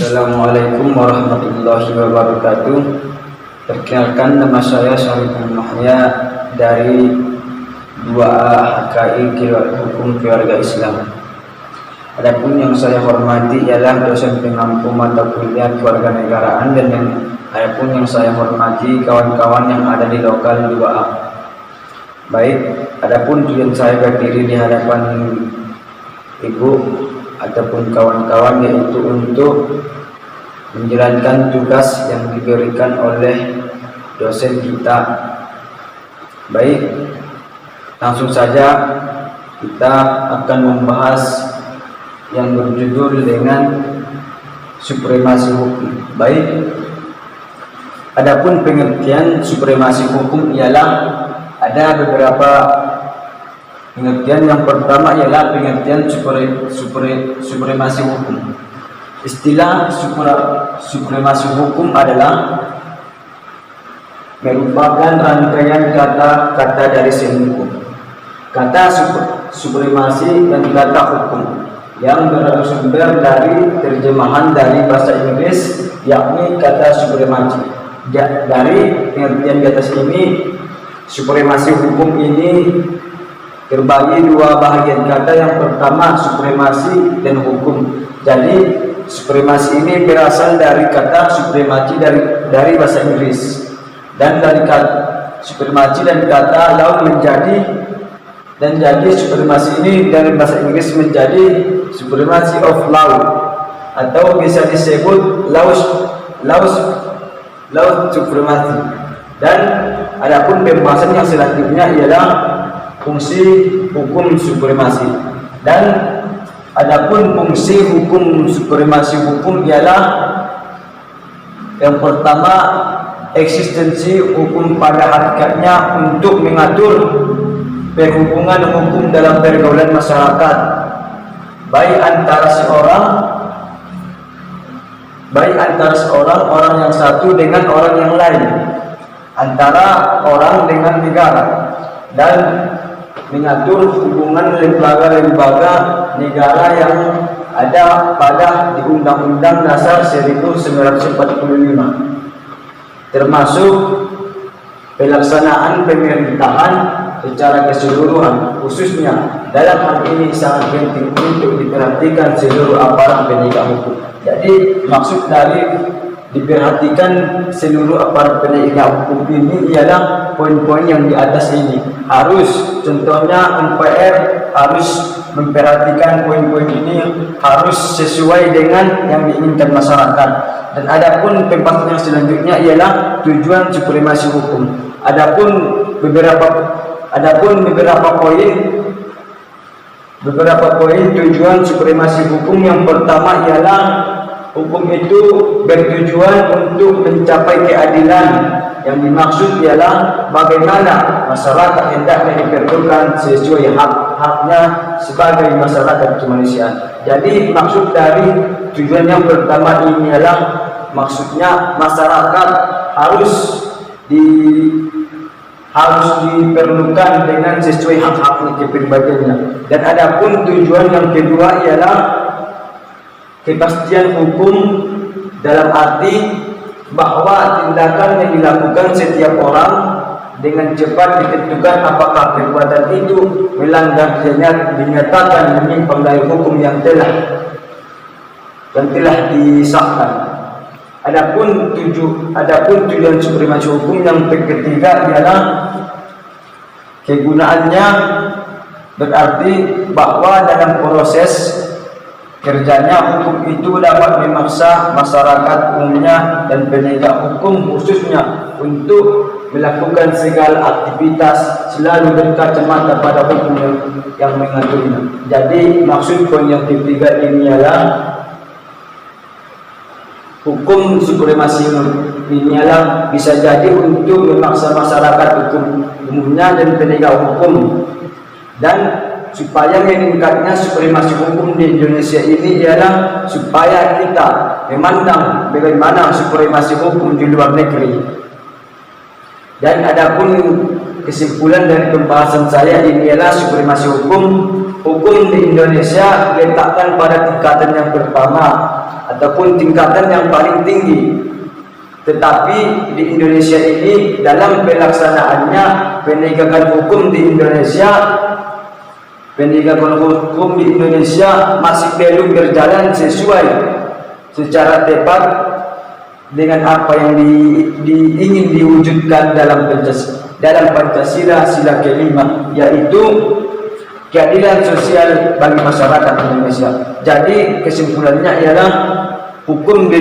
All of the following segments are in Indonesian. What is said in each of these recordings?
Assalamualaikum warahmatullahi wabarakatuh. Perkenalkan, nama saya Syariful Mahya dari 2A HKI Hukum Keluarga Islam. Adapun yang saya hormati ialah dosen pengampu mata kuliah kewarganegaraan, dan adapun yang saya hormati kawan-kawan yang ada di lokal 2A. Baik, adapun tujuan saya berdiri di hadapan ibu ataupun kawan-kawan yaitu untuk menjalankan tugas yang diberikan oleh dosen kita. Baik, langsung saja kita akan membahas yang berjudul dengan supremasi hukum. Baik, adapun pengertian supremasi hukum ialah ada beberapa pengertian. Yang pertama ialah pengertian supremasi hukum. Istilah supremasi hukum adalah merupakan rangkaian kata-kata dari hukum. Kata supremasi dan kata hukum yang bersumber dari terjemahan dari bahasa Inggris, yakni kata supremasi. Dari pengertian di atas ini, supremasi hukum ini terbagi dua bagian kata. Yang pertama supremasi dan hukum. Jadi supremasi ini berasal dari kata supremasi dari bahasa Inggris, dan dari kata supremasi dan kata law jadi supremasi ini dari bahasa Inggris menjadi supremacy of law, atau bisa disebut law supremacy. Dan adapun pembahasan yang selanjutnya ialah fungsi hukum supremasi. Dan adapun fungsi hukum supremasi hukum ialah yang pertama, eksistensi hukum pada hakikatnya untuk mengatur perhubungan hukum dalam pergaulan masyarakat, baik antara seorang orang yang satu dengan orang yang lain, antara orang dengan negara, dan mengatur hubungan lembaga-lembaga negara yang ada pada di Undang-Undang Dasar 1945, termasuk pelaksanaan pemerintahan secara keseluruhan. Khususnya dalam hal ini sangat penting untuk diperhatikan seluruh aparat penegak hukum. Jadi maksud dari diperhatikan seluruh aparat penegak hukum ini ialah poin-poin yang di atas ini. Harus, contohnya MPR harus memperhatikan poin-poin ini, harus sesuai dengan yang diinginkan masyarakat. Dan adapun pembahasan yang selanjutnya ialah tujuan supremasi hukum. Adapun beberapa poin tujuan supremasi hukum. Yang pertama ialah hukum itu bertujuan untuk mencapai keadilan. Yang dimaksud ialah bagaimana masyarakat hendaknya diperlakukan sesuai hak-haknya sebagai masyarakat kemanusiaan. Jadi maksud dari tujuan yang pertama ini ialah maksudnya masyarakat harus diperlukan dengan sesuai hak-haknya kepribadiannya. Dan adapun tujuan yang kedua ialah kepastian hukum, dalam arti bahwa tindakan yang dilakukan setiap orang dengan cepat ditentukan apakah perbuatan itu melanggar dinyatakan menyimpang dari hukum yang telah disahkan. Adapun tujuan supremasi hukum yang ketiga ialah kegunaannya, berarti bahwa dalam proses kerjanya hukum itu dapat memaksa masyarakat umumnya dan penegak hukum khususnya untuk melakukan segala aktivitas selalu berkacamata pada hukum yang mengaturnya. Jadi maksud poin yang ketiga ini ialah hukum supremasi ini ialah bisa jadi untuk memaksa masyarakat hukum umumnya dan penegak hukum. Dan supaya meningkatnya supremasi hukum di Indonesia ini ialah supaya kita memandang bagaimana supremasi hukum di luar negeri. Dan adapun kesimpulan dari pembahasan saya ini ialah supremasi hukum di Indonesia diletakkan pada tingkatan yang pertama, ataupun tingkatan yang paling tinggi. Tetapi di Indonesia ini dalam pelaksanaannya penegakan hukum di Indonesia masih belum berjalan sesuai secara tepat dengan apa yang ingin diwujudkan dalam Pancasila sila kelima, yaitu keadilan sosial bagi masyarakat Indonesia. Jadi kesimpulannya ialah hukum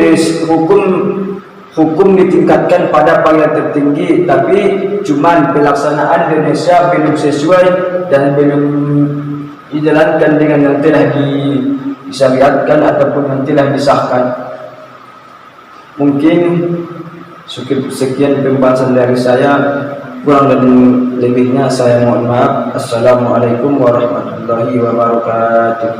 ditingkatkan pada panggilan tertinggi, tapi cuman pelaksanaan Indonesia belum sesuai dan belum dijalankan dengan yang telah disyariatkan ataupun yang telah disahkan. Mungkin sekian pembahasan dari saya, kurang dan lebihnya saya mohon maaf. Assalamualaikum warahmatullahi wabarakatuh.